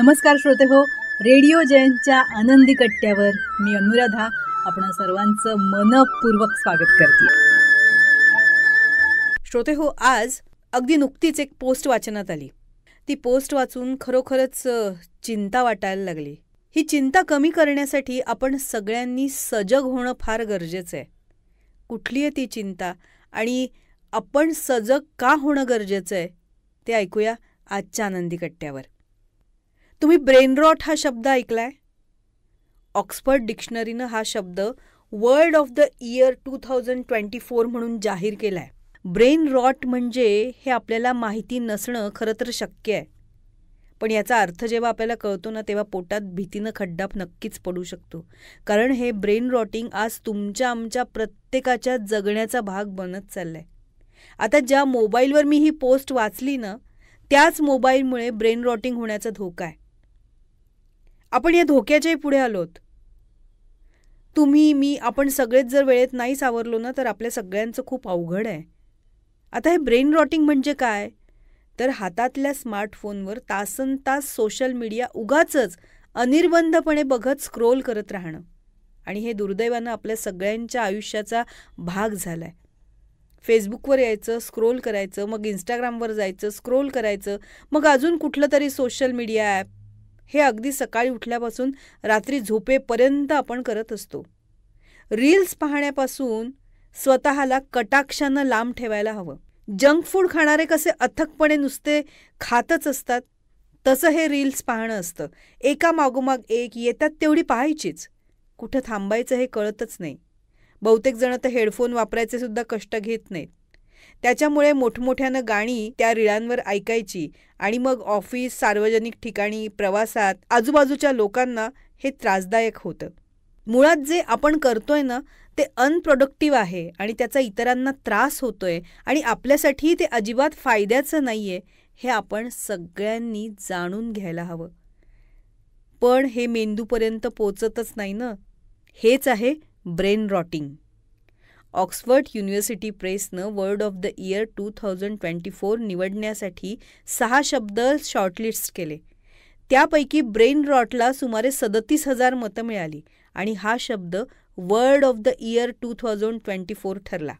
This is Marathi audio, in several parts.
नमस्कार श्रोते हो, रेडिओ जयंतच्या आनंदी कट्ट्यावर मी अनुराधा आपण सर्वांचं मनपूर्वक स्वागत करते. श्रोते हो, आज अगदी नुकतीच एक पोस्ट वाचनात आली. ती पोस्ट वाचून खरोखरच चिंता वाटायला लागली. ही चिंता कमी करण्यासाठी आपण सगळ्यांनी सजग होणं फार गरजेचं आहे. कुठली आहे ती चिंता आणि आपण सजग का होणं गरजेचं आहे ते ऐकूया आजच्या आनंदी कट्ट्यावर. तुम्ही ब्रेन रॉट हा शब्द ऐकलाय? ऑक्सफर्ड डिक्शनरीनं हा शब्द वर्ड ऑफ द इयर 2024 म्हणून जाहीर केलाय. ब्रेन रॉट म्हणजे हे आपल्याला माहिती नसणं खरं तर शक्य आहे, पण याचा अर्थ जेव्हा आपल्याला कळतो ना तेव्हा पोटात भीतीनं खड्डा नक्कीच पडू शकतो. कारण हे ब्रेन रॉटिंग आज तुमच्या आमच्या प्रत्येकाच्या जगण्याचा भाग बनत चाललाय. आता ज्या मोबाईलवर मी ही पोस्ट वाचली ना त्याच मोबाईलमुळे ब्रेन रॉटिंग होण्याचा धोका आहे. आपण या धोक्याच्याही पुढे आलोत. तुम्ही मी आपण सगळेच जर वेळेत नाही सावरलो ना तर आपल्या सगळ्यांचं खूप अवघड आहे. आता हे ब्रेन रॉटिंग म्हणजे काय तर हातातल्या स्मार्टफोनवर तासनतास सोशल मीडिया उगाचच अनिर्बंधपणे बघत स्क्रोल करत राहणं, आणि हे दुर्दैवानं आपल्या सगळ्यांच्या आयुष्याचा भाग झाला आहे. फेसबुकवर यायचं, स्क्रोल करायचं, मग इंस्टाग्रामवर जायचं, स्क्रोल करायचं, मग अजून कुठलं तरी सोशल मीडिया ॲप. हे अगदी सकाळी उठल्यापासून रात्री झोपेपर्यंत आपण करत असतो. रील्स पाहण्यापासून स्वतःला कटाक्षानं लांब ठेवायला हवं. जंक फूड खाणारे कसे अथकपणे नुसते खातच असतात तसं हे रील्स पाहणं असतं. एका मागोमाग एक येतात तेवढी पाहायचीच, कुठं थांबायचं हे कळतच नाही. बहुतेक जण तर हेडफोन वापरायचे सुद्धा कष्ट घेत नाहीत. त्याच्यामुळे मोठमोठ्यानं गाणी त्या रीळांवर ऐकायची आणि मग ऑफिस, सार्वजनिक ठिकाणी, प्रवासात आजूबाजूच्या लोकांना हे त्रासदायक होतं. मुळात जे आपण करतोय ना ते अनप्रोडक्टिव्ह आहे आणि त्याचा इतरांना त्रास होतोय आणि आपल्यासाठी ते अजिबात फायद्याचं नाहीये हे आपण सगळ्यांनी जाणून घ्यायला हवं. पण हे मेंदूपर्यंत पोचतच नाही ना. हेच आहे ब्रेन रॉटिंग. ऑक्सफर्ड युनिव्हर्सिटी प्रेसनं वर्ड ऑफ द इयर 2024 निवडण्यासाठी 6 शब्द शॉर्टलिस्ट केले. त्यापैकी ब्रेन रॉटला सुमारे 37,000 मतं मिळाली आणि हा शब्द वर्ड ऑफ द इयर 2024 ठरला.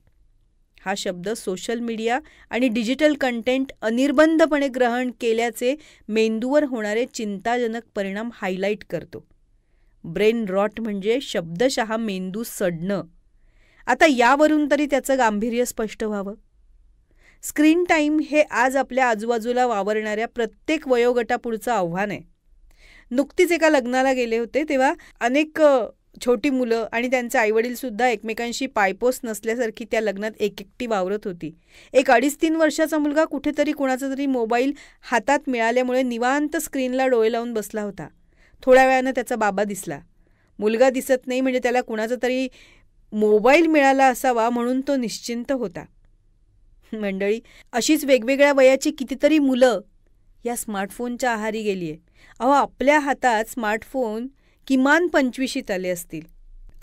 हा शब्द सोशल मीडिया आणि डिजिटल कंटेंट अनिर्बंधपणे ग्रहण केल्याचे मेंदूवर होणारे चिंताजनक परिणाम हायलाईट करतो. ब्रेन रॉट म्हणजे शब्दशः मेंदू सडणं. आता यावरून तरी त्याचं गांभीर्य स्पष्ट व्हावं. स्क्रीन टाईम हे आज आपल्या आजूबाजूला वावरणाऱ्या प्रत्येक वयोगटापुढचं आव्हान आहे. नुकतीच एका लग्नाला गेले होते तेव्हा अनेक छोटी मुलं आणि त्यांचे आईवडीलसुद्धा एकमेकांशी पायपोस नसल्यासारखी त्या लग्नात एकटी वावरत होती. एक 2.5-3 वर्षाचा मुलगा कुठेतरी कुणाचा तरी मोबाईल हातात मिळाल्यामुळे निवांत स्क्रीनला डोळे लावून बसला होता. थोड्या वेळानं त्याचा बाबा दिसला. मुलगा दिसत नाही म्हणजे त्याला कुणाचा तरी मोबाईल मिळाला असावा म्हणून तो निश्चिंत होता. मंडळी, अशीच वेगवेगळ्या वयाची कितीतरी मुलं या स्मार्टफोनच्या आहारी गेली आहे. आपल्या हातात स्मार्टफोन किमान 25शीत आले असतील,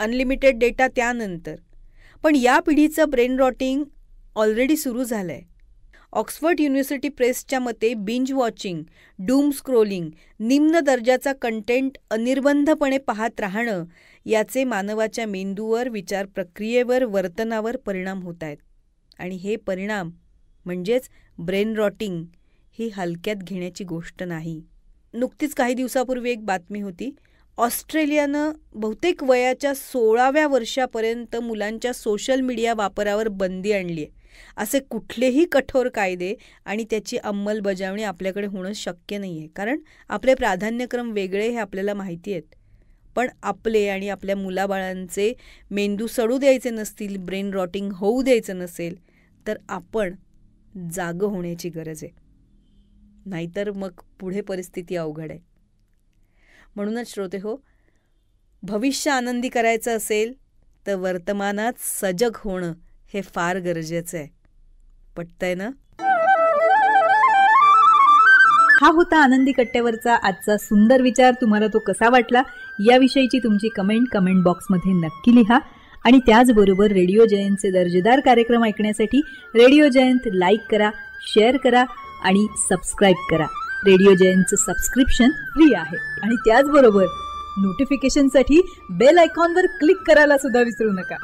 अनलिमिटेड डेटा त्यानंतर. पण या पिढीचं ब्रेन रॉटिंग ऑलरेडी सुरू झालं आहे. ऑक्सफर्ड युनिव्हर्सिटी प्रेसच्या मते बिंज वॉचिंग, डूम स्क्रोलिंग, निम्न दर्जाचा कंटेंट अनिर्बंधपणे पाहत राहणं याचे मानवाच्या मेंदूवर, विचार प्रक्रियेवर, वर्तनावर परिणाम होत आहेत. आणि हे परिणाम म्हणजेच ब्रेन रॉटिंग ही हलक्यात घेण्याची गोष्ट नाही. नुकतीच काही दिवसापूर्वी एक बातमी होती. ऑस्ट्रेलियानं बहुतेक वयाच्या 16व्या वर्षापर्यंत मुलांच्या सोशल मीडिया वापरावर बंदी आणली आहे. असे कुठलेही कठोर कायदे आणि त्याची अंमलबजावणी आपल्याकडे होणं शक्य नाही आहे, कारण आपले प्राधान्यक्रम वेगळे हे आपल्याला माहिती आहेत. पण आपले आणि आपल्या मुलाबाळांचे मेंदू सडू द्यायचे नसतील, ब्रेन रॉटिंग होऊ द्यायचं नसेल तर आपण जागं होण्याची गरज आहे. नाहीतर मग पुढे परिस्थिती अवघड आहे. म्हणूनच श्रोते हो, भविष्य आनंदी करायचं असेल तर वर्तमानात सजग होणं हे फार गरजेचं आहे. पटतंय ना? हा होता आनंदी कट्ट्यावरचा आजचा सुंदर विचार. तुम्हाला तो कसा वाटला याविषयीची तुमची कमेंट बॉक्समध्ये नक्की लिहा. आणि त्याचबरोबर रेडिओ जयंतचे दर्जेदार कार्यक्रम ऐकण्यासाठी रेडिओ जयंत लाईक करा, शेअर करा आणि सबस्क्राईब करा. रेडिओ जयंतचं सबस्क्रिप्शन फ्री आहे आणि त्याचबरोबर नोटिफिकेशनसाठी बेल आयकॉनवर क्लिक करायला सुद्धा विसरू नका.